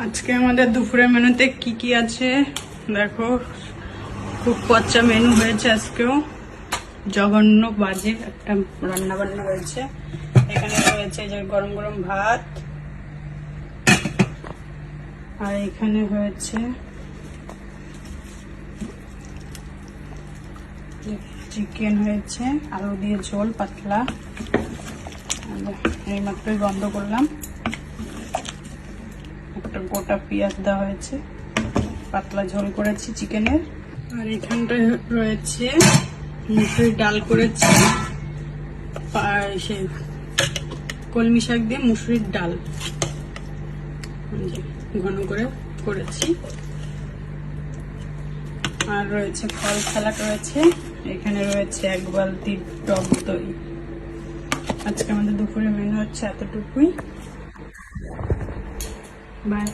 আজকে আমাদের দুপুরের মেনুতে কি কি আছে দেখো। খুব পচা মেনু হয়েছে আজকেও, জঘন্য বাজে একটা রান্না বান্না হয়েছে। এখানে রয়েছে যে গরম গরম ভাত, আর এখানে হয়েছে চিকেন হয়েছে, আলু দিয়ে ঝোল পাতলা, এইমাত্রই বন্ধ করলাম। একটা গোটা পেঁয়াজ দেওয়া হয়েছে, পাতলা ঝোল করেছি চিকেনের। আর এখানটায় রয়েছে মুসুরির ডাল করেছি, সে কলমি শাক দিয়ে মুসুরির ডাল ঘন করে করেছি। আর রয়েছে ফল স্যালাড রয়েছে, এখানে রয়েছে 1 বালতি টক দই। আজকে আমাদের দুপুরের মেনু হচ্ছে এতটুকুই। বাই।